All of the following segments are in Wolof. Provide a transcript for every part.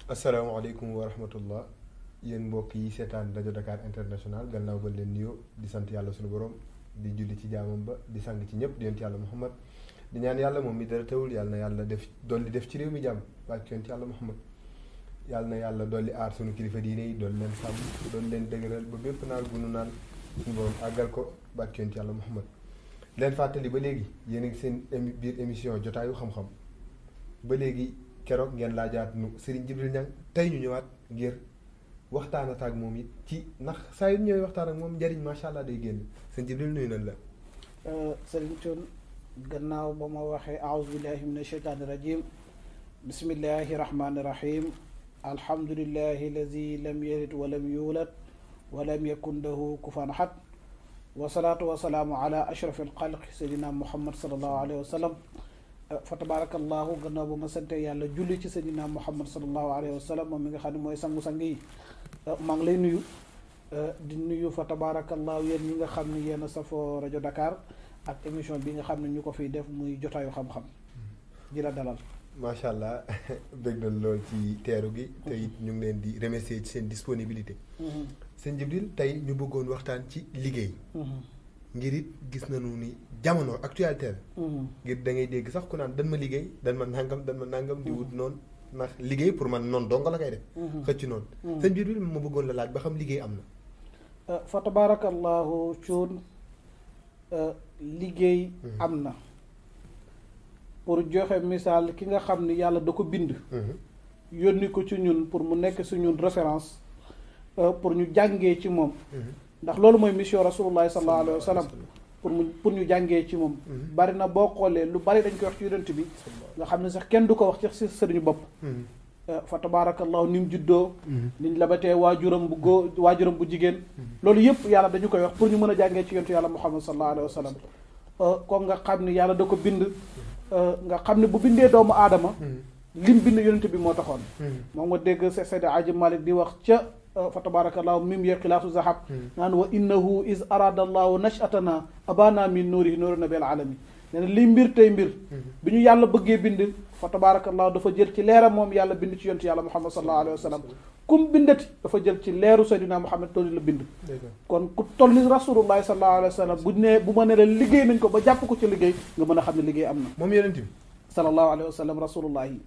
asalaamaaleykum wa rahmatullah yéen mbokk yi seetaan rajo Dakar International gannaaw ba leen nuyoo di sant yàlla suñu borom di julli ci jaamam ba di sang ci ñëpp di yonent yàlla Muhammad di ñaan yàlla moom mi dara teewul yàlla na yàlla def dolli def ci réew mi jàmm wàcc yonent yàlla Muhammad yàlla na yàlla dolli aar suñu kilifa diine yi doon leen sàmm doon leen dëgëral ba bépp naal bu nu naan suñu borom àggal ko wàcc yonent yàlla Muhammad leen fàttali ba léegi yéen a ngi seen biir émission jotaayu xam-xam ba léegi keroog ngeen laajaat nu Serigne Djibril Niang tey ñu ñëwaat ngir waxtaan ak moom it ci ndax saa yu ñëwee waxtaan ak moom njariñ macha allah day génn sëñ Djibril nuyu nañ la. Serigne Thioune gannaaw ba ma waxee aouzu billahi min asheytaani rajim bismillahi rahmaani rahim alhamdulillahi alladi lam yalid wa lam yulad wa lam yakun lahu kufuwan ahad wasalaatu wasalaamu ala ashrafil xalqi sayyidina Muhammad sallallahu alayhi wa sallam fa tabarakallahu gannaaw ba ma sante yàlla julli ci sayyidina Muhammad sallallahu alayhi wa sallam moom mi nga xam ne mooy sangu-sang yi maa ngi lay nuyu di nuyu fa tabarakallahu yéen ñi nga xam ne yéen a safoo rajo Dakar ak émission bi nga xam ne ñu ko fiy def muy jotaayu xam-xam di la dalal macha allah bëgg na lool ci teeru gi te it ñu ngi leen di remercier ci seen disponibilité sëñ Djibril tey ñu bëggoon waxtaan ci liggéey ngir it gis nañu ni jamono actualité la ngir da ngay dégg sax ku naan dan ma liggéey dan ma nangam di wut noonu ndax liggéey pour man noonu dong la koy def xëcc noonu sëñ Djibril ma bëggoon la laaj ba xam liggéey am na fa tabarakallahu cuun liggéey am na pour joxe misaal ki nga xam ni yàlla da ko bind yónni ko ci ñun pour mu nekk si ñun référence pour ñu jàngee ci moom ndax loolu mooy mission rasulullahi sallallahu alayhi wa sallam pour ñu jàngee ci moom bari na boo xoolee lu bari dañ koy wax ci yonent bi nga xam ne sax kenn du ko wax ci sëriñu bopp fa tabarakallahu ni mu juddoo niñ labatee waajuram bu jigéen loolu yëpp yàlla dañu koy wax pour ñu mën a jàngee ci yonentu yàlla muhammad sallallahu alayhi wa sallam kon nga xam ne yàlla da ko bind nga xam ne bu bindee doomu aadama lim bind yonent bi moo taxoon moom nga dégg Seydi Aji Malik di wax ca fa tabarakallahu mim ye xilaatu zahab naan wa innahu is arada allahu nashatana abana min nuurihi nuuru nabil alamin nee na li mbir tey mbir bi ñu yàlla bëggee bind fa tabarakallahu dafa jël ci leeram moom yàlla bind ci yontu yàlla muhammad sallallahu alayhi wa sallam kum bindati dafa jël ci leeru sayyidina muhammad toll la bind kon ku toll ni rasulullahi sallallahu alayhi wa sallam bu ma ne la liggéey nañ ko ba jàpp ko ci liggéey nga mën a xam ne liggéey am na moom yonent bi sallallahu alayhi wa sallam rasulullahi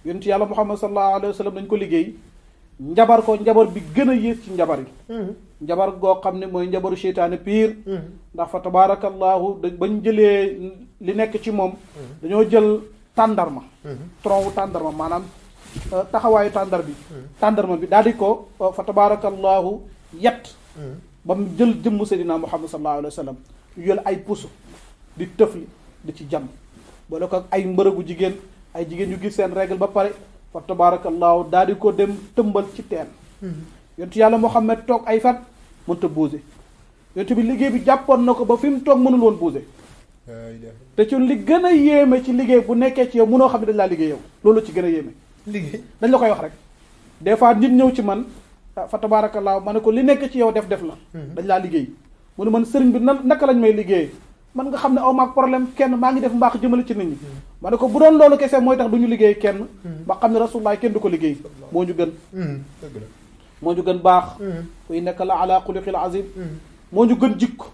yontu yàlla muhammad sallallahu alayhi wa sallam dañ ko liggéey njabar ko njabar bi gën a yées ci njabar yi njabar goo xam ne mooy njabaru seytaane piir ndax fa tabarakallahu bañ jëlee li nekk ci moom dañoo jël tàndarma tronc wu tàndarma maanaam taxawaayu tàndarma bi daal di ko fa tabarakallahu yett ba mu jël jëmmu seydina muhammad sallallahu alayhi wa sallam ñu jël ay puso di tëfli di ci jam boole ko ay mbërëgu jigéen ay jigéen yu gis seen règle ba pare fa tabarakallahu daal di ko dem tëmbal ci teen yontu yàlla Muhammad toog ay fan mënta bougé yontu bi liggéey bi jàppoon na ko ba fi mu toog mënul woon bougé te ci li gën a yéeme ci liggéey bu nekkee ci yow mënoo xam ne dañ laa liggéey yow loolu ci gën a yéeme liggéey dañ la koy wax rek des fois nit ñëw ci man fa tabarakallahu ma ne ko li nekk ci yow def la dañ laa liggéey mu ne man sëriñ bi naka lañ may liggéeyee man nga xam ne aw maag problème kenn maa ngi def mbaax jëmale ci nit ñi ma ne ko bu doon loolu kese mooy tax du ñu liggéey kenn ba xam ne rasulullah kenn du ko liggéey moo ñu gën moo ñu gën baax wa innaka la ala xuluqil azim moo ñu gën jikko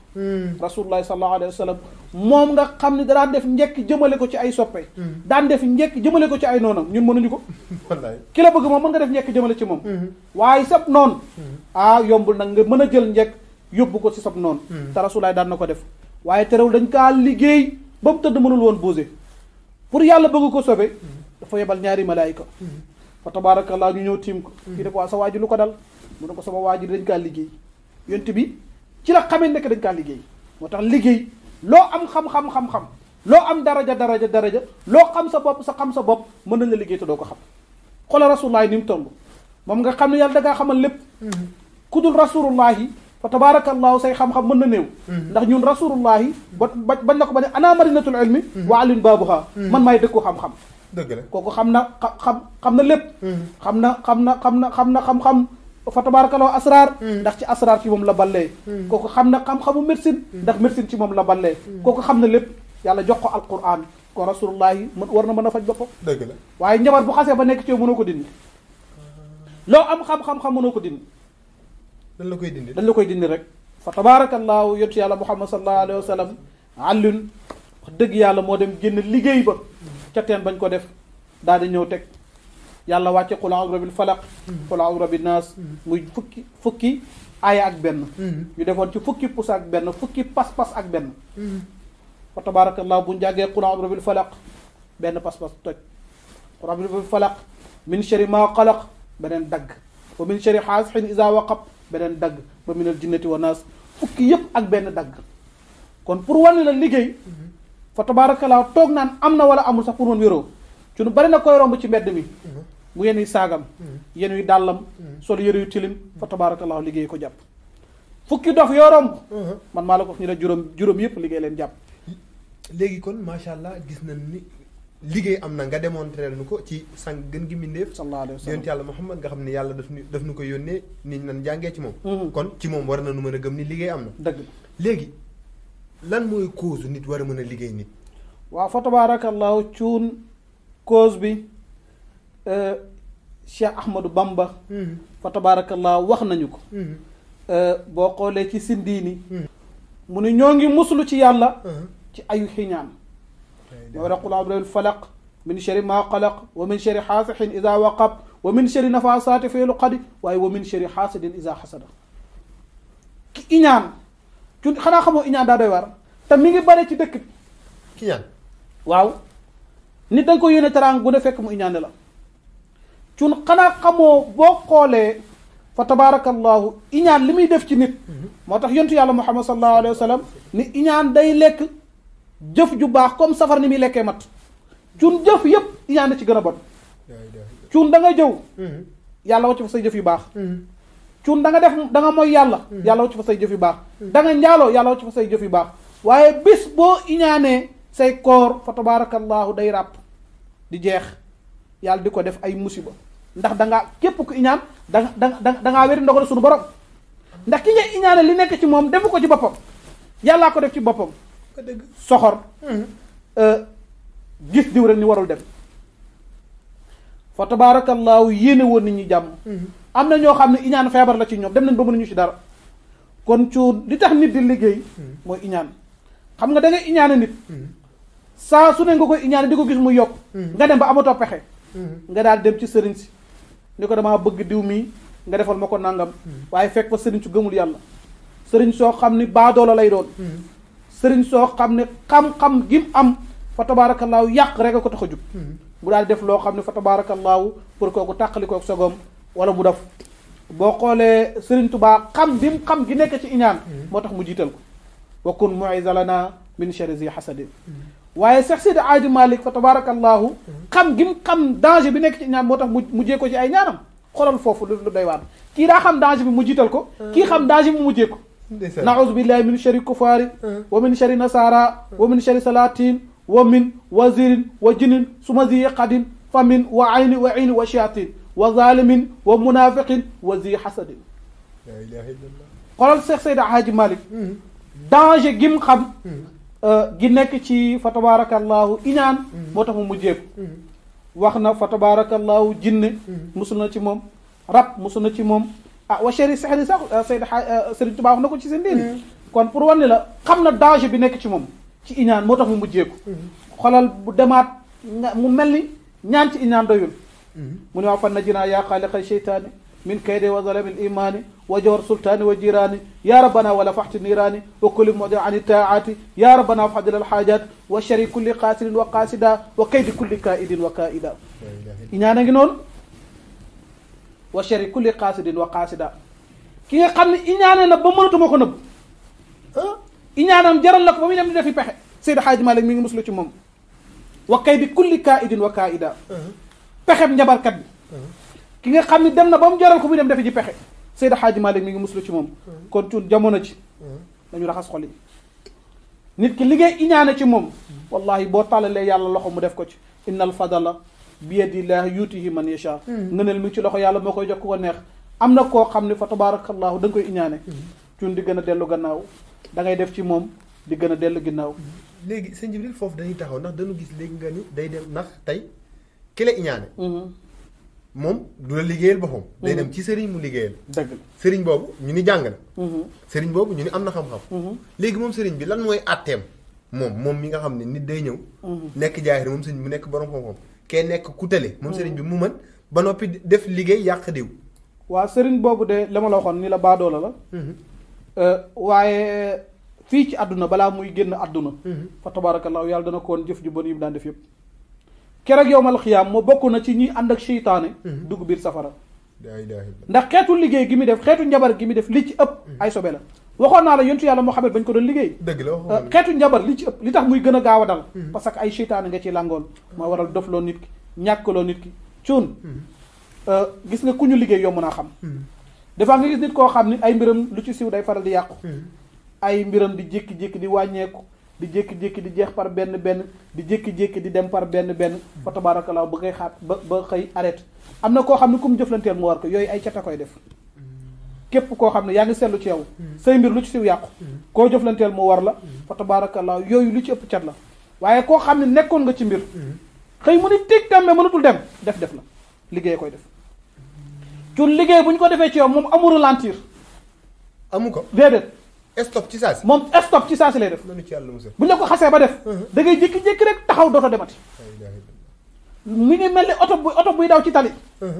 rasulullah sallallahu alayhi wa sallam moom nga xam ne daan def njekk jëmale ko ci ay soppe daan def njekk jëmale ko ci ay noonam ñun mënuñu ko ki la bëgg moom mën nga def njekk jëmale ci moom waaye sab noonu yombul nag nga mën a jël njekk yóbbu ko ci sab noonu te rasulullah daan na ko def waaye terewul dañ kaa liggéey ba mu tëdd mënul woon bougé pour yàlla bëgg ko sobe dafa yebal ñaari malaayika fa tabarakallah ñu ñëw tiim ko kii def waa sa waa ji lu ko dal mu ne ko sama waa ji dañ kaa liggéey yonent bi ci la xamee nekk dañ kaa liggéey moo tax liggéey loo am xam-xam loo am daraja loo xam sa bopp mën nañ la liggéey te doo ko xam xoolal rasulullahi ni mu toll moom nga xam ne yàlla da ngaa xamal lépp ku dul rasulullahi fa tabarakallahu say xam-xam mën na néew ndax ñun rasulullahi bañ na ko ba ne ana marinatul ilmi wa alin baabuha man maay dëkku xam-xam dëgg la kooku xam na lépp xam na xam-xam fa tabarakallahu asrar ndax ci asrar ci moom la ballee kooku xam na xam-xamu médecine ndax médecine ci moom la ballee kooku xam na lépp yàlla jox ko alquran kon rasulullahi war na mën a faj boppam dëgg la waaye njabar bu xasee ba nekk ci yow mënoo ko dindi loo am xam-xam mënoo ko dindi. dañ la koy dindi dañ la koy dindi rek. fa tabaarakallaahu yontu yàlla muhammad sallallahu alayhi wa sallam àllun wax dëgg yàlla moo dem génn liggéey ba ca teen bañ ko def daal di ñëw teg yàlla wàcce qul a'udhu bi rabbil falaq qul a'udhu bi rabbin naas muy fukki aaya ak benn ñu defoon ci fukki pus ak benn fukki pas-pas ak benn fa tabaarakallaahu bu ñu jàggee qul a'udhu bi rabbil falaq benn pas-pas toj qul a'udhu bi rabbil falaq min sharri maa xalaq beneen dagg wa min sharri haasiqin izaa waqab beneen dagg ba minal jinnati wa naas fukki yëpp ak benn dagg kon pour wane la liggéey fa tabaarakallaahu toog naan am na wala amul sax pour man wéroo ci nu bari na koy romb ci mbedd mi mu yéen saagam yéen yu dàllam sol yëre yu tilim fa tabaarakallaahu liggéey ko jàpp fukki dof yoo romb man maa la ko wax ñu ne juróom yëpp liggéey leen jàpp. léegi kon macha allah gis nañ ni liggéey am na nga démontré nu ko ci sang gën gi mbindéef sallallahu alayhi wa sallam yonent yàlla Muhammad nga xam ne yàlla daf nu ko yónnee nit nan jàngee ci moom kon ci moom war na nu mën a gëm ni liggéey am na dëgg léegi lan mooy cause nit war a mën a liggéey nit waaw fa tabaarakallaahu cuun cause bi Cheikh Ahmadou Bamba fa tabaarakallaahu wax nañu ko boo xoolee ci sindiini mu ne ñoo ngi muslu ci yàlla ci ayu xiñaan moo war a qul a'uuzu bi rabbil falaq min sharri maa xalaq wa min sharri haasiqin izaa waqab wa min sharri nafaasaati fil uqad waaye wa min sharri haasidin izaa hasada ki iñaan cu xanaa xamoo iñaan daa doy war te mi ngi bare ci dëkk bi ki ñaan waaw nit da nga ko yéene teraanga gu ne fekk mu iñaane la cun xanaa xamoo boo xoolee fa tabaarakallaahu iñaan li muy def ci nit moo tax yontu yàlla muhammad sallallahu alayhi wa sallam ni iñaan day lekk jëf ju baax comme safar ni muy lekkee mat cun jëf yëpp iñaan na ci gën a bon cun da nga jëw yàlla wacc fa say jëf yu baax cun da nga def da nga mooy yàlla yàlla wacc fa say jëf yu baax da nga njaaloo yàlla wacc fa say jëf yu baax waaye bis boo iñaanee say koor fa tabaarakallaahu day ràpp di jeex yàlla di ko def ay musiba ndax da ngaa képp ku iñaan da ngaa wéri ndogal suñu borom ndax ki nga iñaane li nekk ci moom defu ko ci boppam yàllaa ko def ci boppam soxor gis diw rek ni warul dem fa tabaarakallaahu yéene woon nit ñi jàmm am na ñoo xam ne iñaan feebar la ci ñoom dem nañ ba mënuñu ci dara kon cu li tax nit di liggéey mooy iñaan xam nga da ngay iñaane nit saa su ne nga koy iñaane di ko gis muy yokk nga dem ba amatoo pexe nga daal dem ci sëriñ si ni ko damaa bëgg diw mii nga defal ma ko nangam waaye fekk fa sëriñ su gëmul yàlla sëriñ soo xam ni baadoola lay doon sëriñ soo xam ne xam-xam gi mu am fa tabaarakallaahu yàq rek a ko tax a jug mu daal def loo xam ne fa tabaarakallaahu pour kooku tàqali kook sagom wala mu def boo xoolee sëriñ Tubaa xam bi mu xam gi nekk ci iñaan moo tax mu jiital ko wa kun mu'iza lana min sharri zi hasadin waaye Seex Seydi Aaji Malik fa tabaarakallaahu xam gi mu xam danger bi nekk ci iñaan moo tax mu jee ko ci ay ñaanam xoolal foofu lu doy waar kii daa xam danger bi mu jiital ko kii xam danger bi mu mujjee ko naauzu billahi min sharri kufaari wa min sharri nasara wa min sharri salatin wa min wazirin wa jinin suma zi qadin fa min wa ayni wa ayni wa shayatin wa zalimin wa munafiqin wa zi hasadin xoolal Seex Seydi Aaji Malik danger gi mu xam gi nekk ci fa tabaarakallaahu iñaan moo tax mu mujjeeku wax na fa tabaarakallaahu jinne musul na ci moom rab musul na ci moom wa sharri sihri sax Sëriñ Tuubaa wax na ko ci seen diini kon pour wane la xam na danger bi nekk ci moom ci iñaan moo tax mu mujjeeku xolal bu demaat mu mel ni ñaan ci iñaan doyul mu ne waa fan najinaa yaa xaaliqa sheytaani min kayde wa zalami al-imaani wa jawar sultaani wa jiraani yaa rabbana wala faxti niiraani wa kulli mudi ani taaati yaa rabbana wa fadil alxaajaat wa shari kulli qaasidin wa qaasida wa kaydi kulli kaaidin wa kaaida iñaan a ngi noonu wa shari kulli qaasidin wa qaasida ki nga xam ne iñaane na ba mënatuma ko nëbb iñaanam jaral la ko ba muy dem di defi pexe Seydi Xaaji Maalik mi ngi muslu ci moom wa kaydi kulli kaaidin wa kaaida pexeb njabarkat bi ki nga xam ne dem na ba mu jaral ko muy dem defi ji pexe Seydi Xaaji Maalik mi ngi muslu ci moom kon cuun jamono ci dañu raxas xol yi nit ki liggéey iñaane ci moom wallahi boo tàllalee yàlla loxo mu def ko ci inna al fadala bi yadillahi yutihi man yasha ngëneel mi ci loxo yàlla moo koy jox ko neex am na koo xam ne fa tabarakallahu da nga koy iñaane cuun di gën a dellu gannaaw da ngay def ci moom di gën a dellu ginnaaw léegi sëñ Jibril foofu dañuy taxaw ndax dañu gis léegi nga ni day dem ndax tey ki la iñaane moom du la liggéeyal boppam. day dem ci sëriñ mu liggéeyal. dëgg la sëriñ boobu ñu ni jàng na. sëriñ boobu ñu ni am na xam-xam. léegi moom sëriñ bi lan mooy àtteem moom mi nga xam ne nit day ñëw. nekk jaahir moom sëriñ bi nekk borom xam-xam kee nekk ku tële moom sëriñ bi mu mën ba noppi def liggéey yàq diw. waa sëriñ boobu de la ma la waxoon ni la baadoola la. waaye fii ci àdduna balaa muy génn àdduna. fa tabaarakallaahu yàlla dana ko woon jëf ju bon yi mu daan def yëpp. keroog yowmal xiyaam moo bokk na ci ñi ànd ak seytaane dugg biir safara. ndax xeetu liggéey gi muy def xeetu njabar gi muy def li ci ëpp ay sobe la. waxoon naa la yontu yàlla Muhammad bañ ko doon liggéey. dëgg la xeetu njabar li ci ëpp li tax muy gën a gaaw a dal. parce que ay seytaane nga ci làngool moo waral dofloo nit ki ñàkkaloo nit ki cuun. gis nga ku ñu liggéey yomb naa xam. dafa nga gis nit koo xam ni ay mbiram lu ci siw day faral di yàqu. ay mbiram di jékki-jékki di wàññeeku. di jékki-jékki di jeex par benn di jékki-jékki di dem par benn fa tabaarakallaa ba ngay xaat ba xëy arrêté am na koo xam ne ku mu jëflanteel mu war ko yooyu ay cata koy def képp koo xam ne yaa ngi seetlu ci yow say mbir lu ci siw yàqu koo jëflanteel mu war la fa tabaarakallaa yooyu lu ci ëpp cat la waaye koo xam ne nekkoon nga ci mbir xëy mu ni tig dem mais mënatul dem def la liggéey koy def cun liggéey bu ñu ko defee ci yow moom amul ralentir amu ko déedéet stop ci saasi moom stop ci saasi lay def bu ñu la ko xasee ba def da ngay jékki-jékki rek taxaw dootoo demati mi ngi mel ni oto buy daw ci tali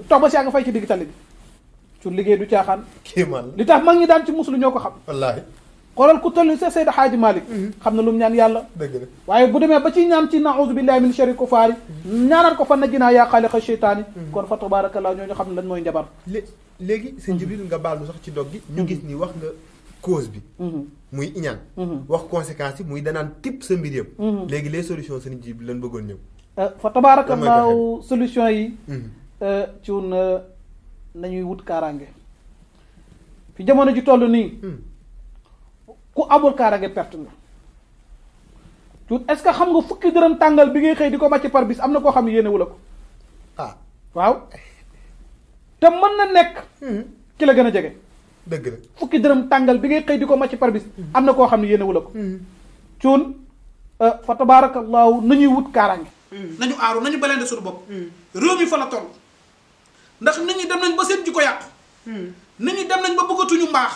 toog ba si nga fay ci digg tali bi su liggéey du caaxaan li tax mag ñi daan ci muslu ñoo ko xam wallaahi xoolal ku toll sa Seydi Hadji Malick xam na lu mu ñaan yàlla dëgg la waaye bu demee ba ci ñaan ci naouzu billahi min sharri kufaari ñaanal ko fa najjinaa yaa xaaliqa sheytaani kon fa tabarakallah ñooñu xam ne lan mooy njabar léegi sëñ Jibril nga baal mu sax ci dog gi ñu gis ni wax nga cause bi muy iñaan wax conséquences yi muy danaan type sa mbir yëpp léegi les solutions sëñ Jibril lan bëggoon ñëw fa tabaarakallaahu solution yi ci wun nañuy wut kaaraange fi jamono ji toll nii ku amul kaaraange perte nga tuut est-ce que xam nga fukki dërëm tàngal bi ngay xëy di ko màcc par bis am na koo xam ne yéene wu la ko waaw te mën na nekk ki la gën a jege dëgg la fukki dërëm tàngal bi ngay xëy di ko màcc par bis am na koo xam ne yéene wu la ko cuun fa tabaarakallaahu nañuy wut kaaraange nañu aaru nañu baleende suñu bopp réew mi fa la toll ndax nit ñi dem nañ ba seen jikko yàqu nit ñi dem nañ ba bëggatuñu mbaax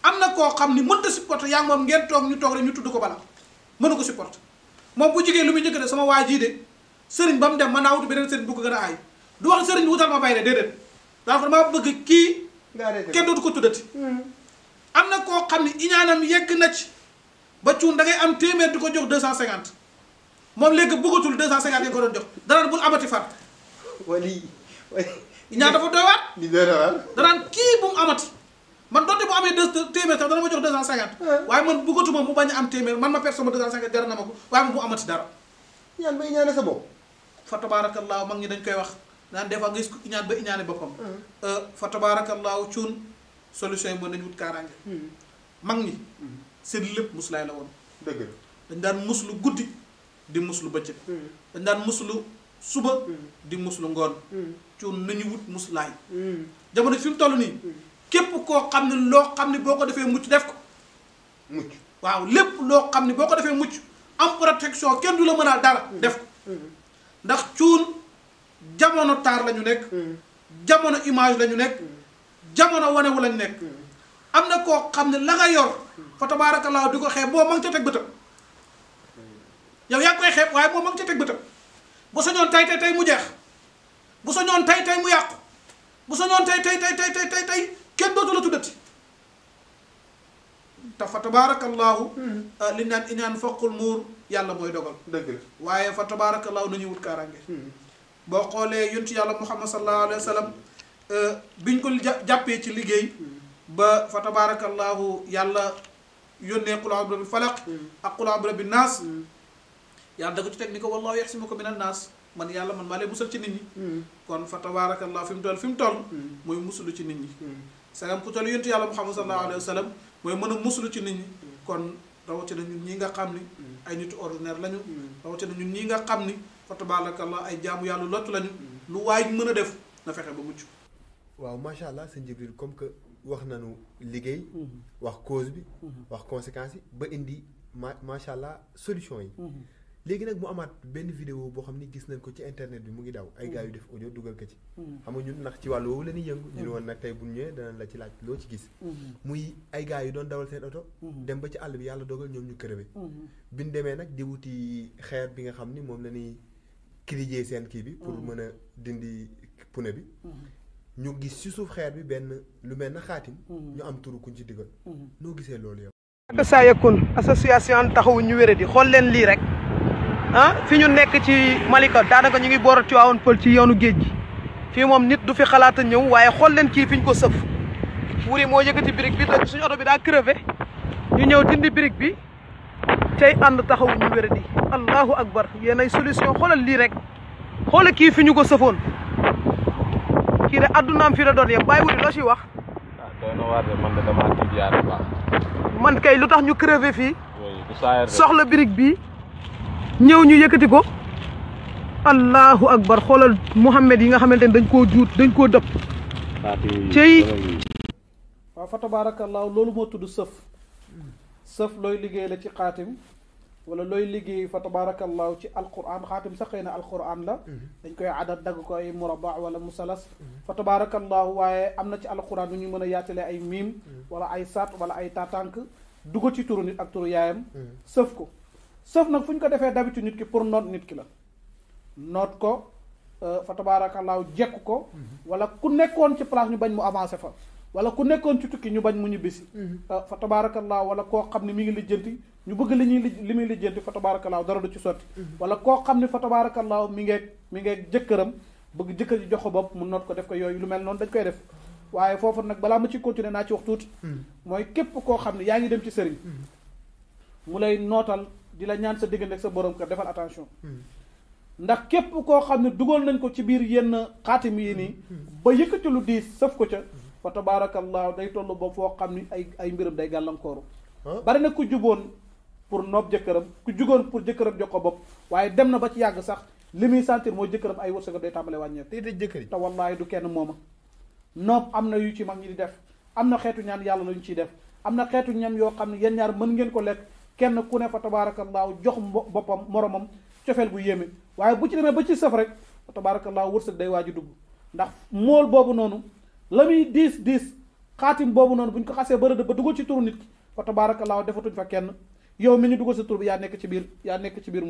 am na koo xam ni mënta supporter yaa ngi moom ngeen toog ñu toog rek ñu tudd ko bala mënu ko supporter moom bu jigéen lu muy njëkk de sama waa jii de sëriñ ba mu dem mën naa wutu beneen sëriñ bu ko gën a aay du wax sëriñ bi wutal ma bay de déedéet daa ko dama bëgg kii kenn dootu ko tuddati am na koo xam ne iñaanam yegg na ci ba cuun da ngay am téeméer di ko jox 250 moom léegi bëggatul 250 ngeen ko doon jox danaan bul amati far iñaan dafa doy waat danaan kii bu mu amati man doonte bu amee téeméer sax dana ma jox 250 waaye man bëggatuma mu bañ a am téeméer man ma perte sama 250 jar na ma ko waaye man bu amati dara ñaan ba iñaane sa bopp fa tabaarakallaahu mag ñi dañ koy wax naan des fois nga gis ko iñaan ba iñaane boppam fa tabaarakallaahu cuun solution yi mën nañu wut kaaraange mag ñi seen lépp muslaay la woon dëgg la dañ daan muslu guddi di muslu bëccëg dañ daan muslu suba di muslu ngoon cuun nañu wut muslaay jamono fi mu toll nii képp koo xam ne loo xam ne boo ko defee mucc def ko mucc waaw lépp loo xam ne boo ko defee mucc am protection kenn du la mën a dara def ko ndax cuun jamono taar la ñu nekk jamono image la ñu nekk jamono wanewu la ñu nekk am na koo xam ne la nga yor fa tabaarakallaahu di ko xeeb boo ma ngi ca teg bëtam yow yaa ngi koy xeeb waaye boo ma ngi ca teg bëtam bu sañoon tey mu jeex bu sañoon tey mu yàqu bu sañoon tey kenn dootu la tuddati te fa tabaarakallaahu li naan iñaan foqul muur yàlla mooy dogal dëgg la waaye fa tabaarakallaahu nañuy wut kaaraange boo xoolee yonent yàlla Muhammad sallallahu alayhi wa sallam biñ ko jàppee ci liggéey ba fa tabaarakallaahu yàlla yónnee qul a'uuzu bi rabbil falaq ak qul a'uuzu bi rabbin naas yàlla da ko ci teg ni ko wallaahu yaxsimuka minan naas man yàlla man maa lay musal ci nit ñi kon fa tabaarakallaahu fi mu toll mooy musulu ci nit ñi sagam ku toll yonent yàlla Muhammad sallallahu alayhi wa sallam mooy mën a musulu ci nit ñi kon rawatina ñun ñii nga xam ni ay nitu ordinaire lañu rawatina ñun ñii nga xam ni fa tabaarakallaahu ay jaamu yàlla lott lañu lu waay mën a def na fexe ba mucc waaw macha allah sëñ Jibril comme que wax nañu liggéey wax cause bi wax conséquences yi ba indi macha allah solution yi léegi nag mu amaat benn vidéo boo xam ni gis nañ ko ci internet bi mu ngi daw ay gars yu def audio dugal ko ci xam nga ñun ndax ci wàllu woowu la ñuy yëngu ñu ne woon nag tey bu ñëwee danañ la ci laaj loo ci gis muy ay gars yu doon dawal seen oto dem ba ci àll bi yàlla dogal ñoom ñu crevé biñ demee nag di wuti xeer bi nga xam ni moom la ñuy critiquer seen kii bi pour mën a dindi pneu bi ñu gis ci suuf xeer bi benn lu mel na xaatim ñu am turu kuñ ci digal noo gisee loolu yow ak saa yakun association taxawu ñu wéré di xool leen lii rek fi ñu nekk ci Malika daanaka ñu ngi boor a Tivaouane Peulh ci yoonu géej gi fii moom nit du fi xalaat a ñëw waaye xool leen kii fi ñu ko sëf wuri moo yëkkati brique bi te suñu oto bi daa crevé ñu ñëw dindi brique bi tey ànd taxawu ñu wéré di allahu akbar yéen ay solution xoolal lii rek xoola kii fi ñu ko sëfoon kii de addunaam fi la doon yem bàyyi wuti loo ciy wax doy na waar de man de damaa tiit yaar baax man kay lu tax ñu crevé fii soxla brique bi ñëw ñu yëkkati ko allahu akbar xoolal Mouhamed yi nga xamante ne dañ koo juut dañ koo dëpp cey waaw fa tabaarakallaahu loolu moo tudd sëf looy liggéey la ci xaatim wala looy liggéey fa tabaarakallaahu ci alquran xaatim sax xëy na alquran la dañ koy adat dagg ko ay murabba wala musalas fa tabaarakallaahu waaye am na ci alquran lu ñu mën a yaatale ay miim wala ay saat wala ay tatank dugal ci turu nit ak turu yaayam sëf ko sëf nag fu ñu ko defee d'habitude nit ki pour noot nit ki la noot ko fa tabaarakallaahu jekk ko wala ku nekkoon ci place ñu bañ mu avancé fa wala ku nekkoon ci tukki ñu bañ mu ñibbisi fa tabaarakallaahu wala koo xam ne mi ngi lijjanti ñu bëgg li muy lijjanti fa tabaarakallaahu dara du ci sotti wala koo xam ne fa tabaarakallaahu mi ngeeg jëkkëram bëgg jëkkër ji jox ko bopp mu noot ko def ko yooyu lu mel noonu dañ koy def waaye foofu nag balaa ma ci continuer naa ci wax tuuti mooy képp koo xam ne yaa ngi dem ci sëriñ mu lay nootal di la ñaan sa diggante ak sa borom kër defal attention ndax képp koo xam ne dugal nañ ko ci biir yenn xaatim yi nii ba yëkkati lu diis sëf ko ca fa tabaarakallaahu day toll ba foo xam ni ay mbiram day gàllankooru bari na ku juboon pour noob jëkkëram ku jugoon pour jëkkëram jox ko bopp waaye dem na ba ci yàgg sax li muy sentir mooy jëkkëram ay wërsëgam day tàmbalee wàññeeku tey jëkkër yi te wallaahi du kenn mooma noob am na yu ci mag ñi di def am na xeetu ñaan yàlla lañu ciy def am na xeetu ñam yoo xam ne yéen ñaar mën ngeen ko lekk kenn ku ne fa tabaarakallaahu jox boppam moromam cofeel bu yéeme waaye bu ci demee ba ci sëf rek fa tabaarakallaahu wërsëg day waaju dugg ndax mool boobu noonu la muy diis xaatim boobu noonu bu ñu ko xasee ba rëdd ba dugal ci turu nit ki fa tabaarakallaahu defatuñ fa kenn yow mi ñu dugal sa tur bi yaa nekk ci biir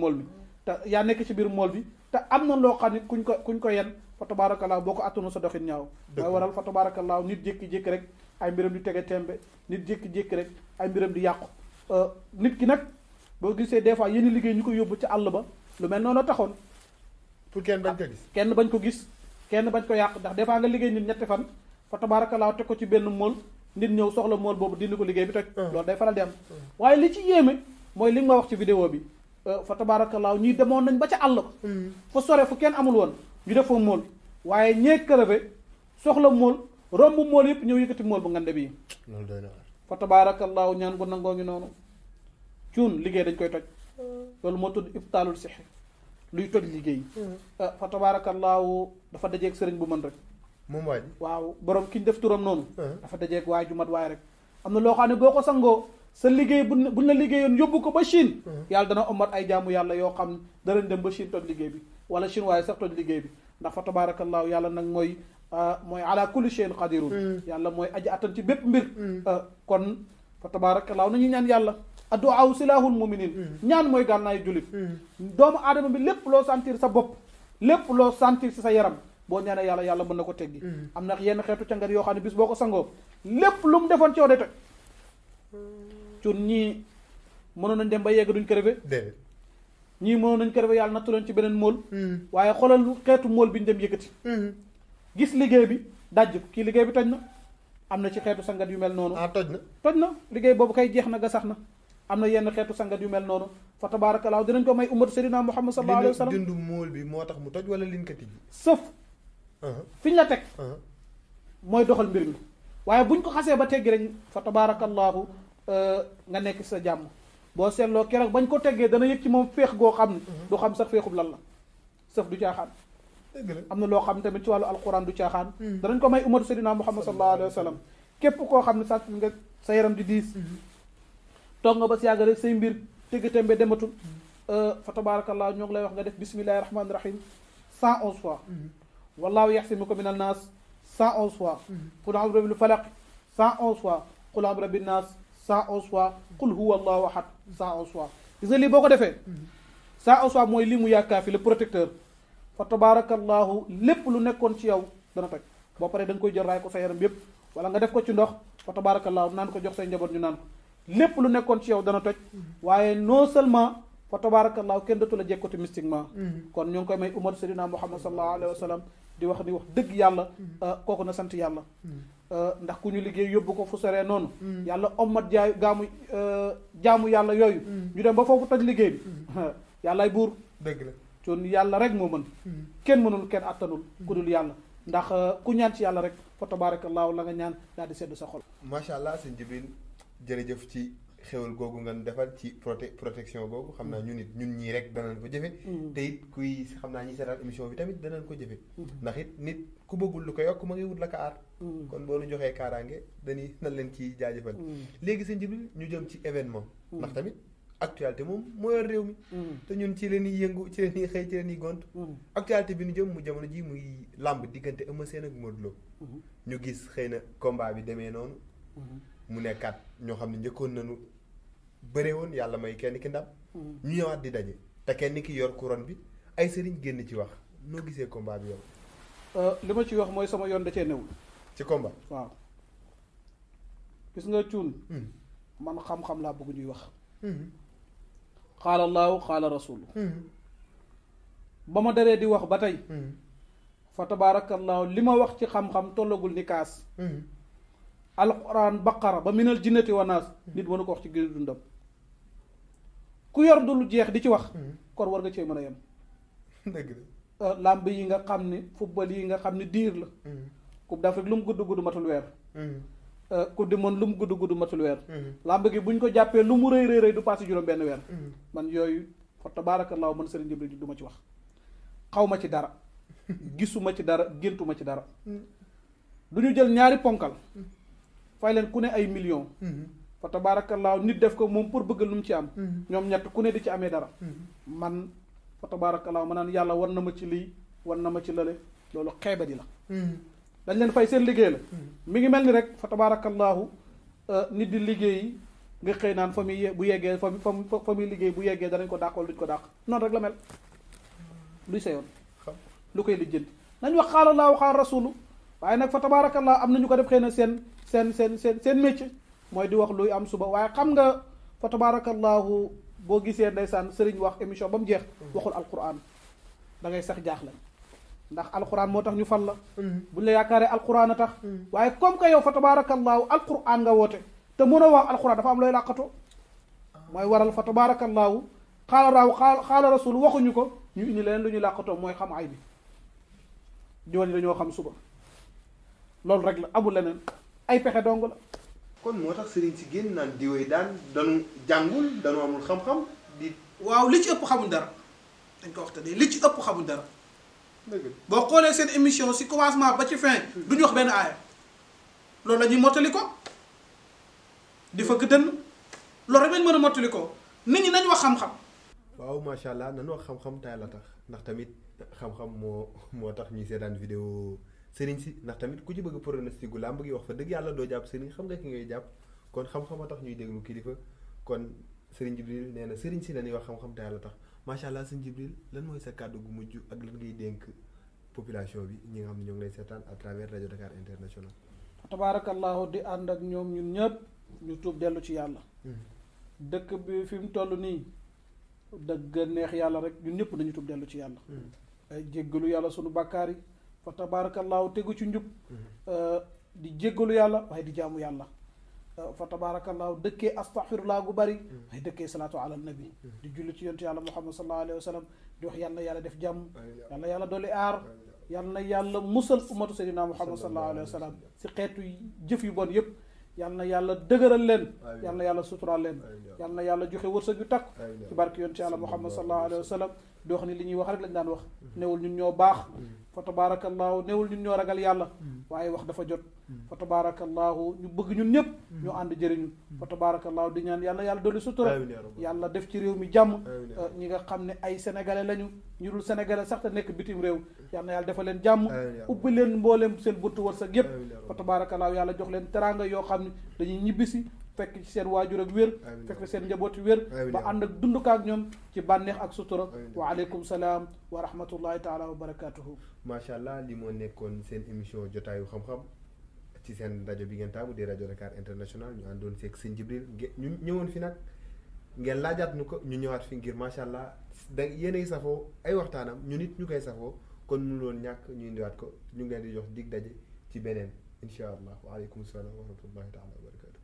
mool bi te am na loo xam ne kuñ ko yen fa tabaarakallaahu boo ko attunu sa doxin ñaaw mooy waral fa tabaarakallaahu nit jékki-jékki rek ay mbiram di tege tembe nit jékki-jékki rek ay mbiram di yàqu nit ki nag boo gisee des fois yéen liggéey ñu ko yóbbu ci àll ba lu mel noonu taxoon pour kenn bañ ko gis kenn bañ ko gis kenn bañ ko yàq ndax des fois nga liggéey nit ñetti fan fa tabaarakallaahu teg ko ci benn mool nit ñëw soxla mool boobu dindi ko liggéey bi toj loolu day faral di am waaye li ci yéeme mooy li nga wax ci vidéo bi fa tabaarakallaahu ñii demoon nañ ba ca àll ba fu sore fu kenn amul woon ñu def fa mool waaye ñee crevé soxla mool romb mool yëpp ñëw yëkkati mool bu ngande bii loolu doy na fa tabaarakallaahu ñaan gu nangoo ngi noonu cuun liggéey dañ koy toj loolu moo tudd ibtaalul sixi luy toj liggéey fa tabaarakallaahu dafa dajeeg sëriñ bu mën rek moom waa ji waaw borom ki ñu def turam noonu dafa dajeeg waay ju mat waay rek am na loo xam ne boo ko sangoo sa liggéey buñ la liggéeyoon yóbbu ko ba Chine yàlla dana omat ay jaamu yàlla yoo xam ne danañ dem ba Chine toj liggéey bi wala Chine waaye sax toj liggéey bi ndax fa tabaarakallaahu yàlla nag mooy ala kulli shay'in qadirun yàlla mooy aji attan ci bépp mbir kon fa tabaarakallaahu nañu ñaan yàlla addu'aa silaahul muminin ñaan mooy gànnaayu jullit doomu aadama bi lépp loo sentir sa bopp lépp loo sentir si sa yaram boo ñaanee yàlla mën na ko teggi am na yenn xeetu cangat yoo xam ne bis boo ko sangoo lépp lu mu defoon ci yow day toj cun ñii mënoon nañ dem ba yegg duñ crevé déedéet ñii mënoon nañ crevé yàlla nattu leen ci beneen mool waaye xoolal xeetu mool bi ñu dem yëkkati gis liggéey bi dajj kii liggéey bi toj na am na ci xeetu sangat yu mel noonu toj na liggéey boobu kay jeex na ga sax na am na yenn xeetu sangat yu mel noonu fa tabaarakallaahu dinañ ko may ummatu seydina Muhammad sallallahu alayhi wa sallam dindu mool bi moo tax mu toj wala liñ ko tijji sëf fi ñu la teg mooy doxal mbir mi waaye buñ ko xasee ba teggi rek fa tabaarakallaahu nga nekk sa jàmm boo seetloo keroog bañ ko teggee dana yëg ci moom féex goo xam ne du xam sax féexub lan la sëf du caaxaan am na loo xam tamit ci wàllu alquran du caaxaan danañ ko may ummatu seydina Muhammad sallallahu alayhi wa sallam képp koo xam ne sax nga sa yaram di diis toog nga ba si yàgg rek say mbir tëgg tembe dematul fa tabarakallah ñoo ngi lay wax nga def bismillahi rahmaani rahim 111 fois wallahu yaxsimuka min annaas 111 fois qul a'udhu bi rabbil falaq 111 fois qul a'udhu bi rabbin naas 111 fois qul huwa allahu ahad 111 fois gis nga lii boo ko defee 111 fois mooy lii mu yaakaafi le protecteur fa tabarakallahu lépp lu nekkoon ci yow dana toj boo paree da nga koy jël raay ko sa yaram yépp wala nga def ko ci ndox fa tabarakallahu naan ko jox say njaboot ñu naan ko lépp lu nekkoon ci yow dana toj waaye non seulement fa tabarakallahu kenn dootu la jekkoti mystiquement kon ñu ngi koy may umar sayyidina muhammad sallallahu alayhi wa sallam di wax ni wax dëgg yàlla kooku na sant yàlla ndax ku ñu liggéey yóbbu ko fu soree noonu yàlla ommat jaamu yàlla yooyu ñu dem ba foofu toj liggéey bi yàllaay buur dëgg la kon yàlla rek moo mën kenn mënul kenn attanul ku dul yàlla ndax ku ñaan ci yàlla rek fa tabarakallahu la nga ñaan daal di sedd sa xol macha allah sëñ Jibril jërëjëf ci xewal googu nga defal ci protection googu xam naa ñun it ñun ñii rek danañ ko jëfe te it kuy xam naa ñi seetaan émission bi tamit danañ ko jëfe ndax it nit ku bëggul lu ko yokk ma ngi wut la ko aar kon boo nu joxee kaaraange dañuy nan leen ci jaajëfal léegi sëñ Jibril ñu jëm ci événement ndax tamit actualité moom moo yor réew mi te ñun ci leen ñuy yëngu ci leen ñuy xëy ci leen ñuy gont actualité bi ñu jëm mu jamono ji muy làmb diggante Eumeu Sène ak Modou Lo ñu gis xëy na combat bi demee noonu mu nekkaat ñoo xam ne njëkkoon nañu bëre woon yàlla may kenn ki ndam ñu ñëwaat di daje te kenn ki yor couronne bi ay sëriñ génn ci wax noo gisee combat bi yow li ma ci wax mooy sama yoon da cee newul ci combat waaw gis nga cuun man xam-xam laa bëgg ñuy wax qaala allahu qaala rasulu ba ma daree di wax ba tey fa tabarakallahu li ma wax ci xam-xam tollagul ni kaas alquran baqara ba minal jinnati wa naas nit mënu ko wax ci gën dundam ku yor du lu jeex di ci wax kon war nga cee mën a yem dëgg la làmb yi nga xam ni football yi nga xam ni diir la coupe d'Afrique lu mu gudd gudd matul weer coupe du monde lu mu gudd gudd matul weer làmb gi buñ ko jàppee lu mu rëy rëy rëy du passé juróom benn weer man yooyu fa tabaarakallaahu man Serigne Jibril du ma ci wax xaw ma ci dara gisuma ci dara géntuma ci dara du ñu jël ñaari ponkal fay leen ku ne ay millions fa tabaarakallaahu nit def ko moom pour bëgg lu mu ci am ñoom ñett ku ne di ci amee dara man fa tabaarakallaahu ma naan yàlla war na ma ci lii war na ma ci lële loolu xeebadi la dañ leen fay seen liggéey la mi ngi mel ni rek fa tabaarakallaahu nit di liggéey nga xëy naan fa muy bu yeggee fa muy liggéey bu yeggee danañ ko dàq wala duñ ko dàq noonu rek la mel luy sa yoon lu koy lijjanti nañ wax xaala laahu xaala rasulu waaye nag fa tabaarakallaahu am na ñu ko def xëy na seen métier mooy di wax luy am suba waaye xam nga fa tabaarakallaahu boo gisee ndeysaan sëriñ wax émission ba mu jeex waxul alquran da ngay sax jaaxle ndax alquran moo tax ñu fal la buñ la yaakaaree alquran a tax waaye comme que yow fa tabaarakallaahu alquran nga woote te mën a wax alquran dafa am looy làqatoo mooy waral fa tabaarakallaahu xaala rasul waxuñu ko ñu indi leen lu ñu làqatoo mooy xam ay bi diwoon dañoo xam suba loolu rek la amul leneen ay pexe dong la kon moo tax sëriñ si génn naan diwee daan dañu jàngul dañu amul xam-xam di waaw li ci ëpp xamuñ dara dañ ko wax te li ci ëpp xamuñ dara dëgg boo xoolee seen émission si commencement ba ci fin duñu wax benn aaya loolu la ñuy mottali ko di fëgg dënn loolu rek lañ mën a mottali ko nit ñi nañ wax xam-xam waaw macha allah nañu wax xam-xam tay la tax ndax tamit xam-xam moo tax ñuy seetaan vidéo sëriñ si ndax tamit ku ci bëgg pronostic gu làmb gi wax fa dëgg yàlla doo jàpp sëriñ xam nga ki ngay jàpp kon xam-xam a tax ñuy déglu kilifa kon sëriñ Jibril nee na sëriñ si dañuy wax xam-xam te yàlla tax macha allah sëriñ Jibril lan mooy sa kàddu gu mujj ak lan ngay dénk population bi ñi nga xam ne ñoo ngi lay seetaan à travers rajo Dakar International. tabaarakallaahu di ànd ak ñoom ñun ñëpp ñu tuub dellu ci yàlla. dëkk bi fi mu toll nii dëgg neex yàlla rek ñun ñëpp dañu tuub dellu ci yàlla. ay jéggalu yàlla sunu bàkkaar yi fa tabaarakallaahu tegu ci njub. di jéggalu yàlla waaye di jaamu yàlla. fa tabaarakallaahu dëkkee astaxfirullah gu bari waaye dëkkee salaatu ala nabi di julli ci yontu yàlla muhammad sallallahu alayhi wa sallam di wax yàlla na yàlla def jàmm yàlla yàlla dolli aar yàlla na yàlla musal ummatu sayyidina muhammad sallallahu alayhi wa sallam si xeetu jëf yu bon yëpp yàlla na yàlla dëgëral leen yàlla na yàlla suturaal leen yàlla na yàlla joxe wërsëg yu takk ci barke yontu yàlla muhammad sallallahu alayhi wa sallam di wax ni li ñuy wax rek lañ daan wax newul ñun ñoo baax fa tabarakallahu néewul ñun ñoo ragal yàlla waaye wax dafa jot fa tabarakallahu ñu bëgg ñun ñëpp ñu ànd jëriñu fa tabarakallahu di ñaan yàlla dolli sutura yàlla def ci réew mi jàmm ñi nga xam ne ay sénégalais lañu ñu dul sénégalais sax te nekk bitim réew yàlla defal leen jàmm ubbi leen mbooleem seen buntu wërsëg yëpp fa tabarakallahu yàlla jox leen teraanga yoo xam ne dañuy ñibbisi fekk ci seen waajur ak wér fekk seen njabooti wér ba ànd ak dund ak ñoom ci bànneex ak sutura wa aleykum salaam wa rahmatullahi taala wa barakatuhu macha allah li moo nekkoon seen émission jotaayu xam-xam ci seen rajo bi ngeen taamu di rajo Dakar International ñu àndoon seeg sëñ Jibril ñu ñëwoon fi nag ngeen laajaat nu ko ñu ñëwaat fi ngir macha allah da yéen a ngi safoo ay waxtaanam ñu nit ñu koy safoo kon mënu loon ñàkk ñu indiwaat ko ñu ngi leen di jox dig daje ci beneen incha allah wa aleykum salaam wa rahmatullahi taala wa barakatuh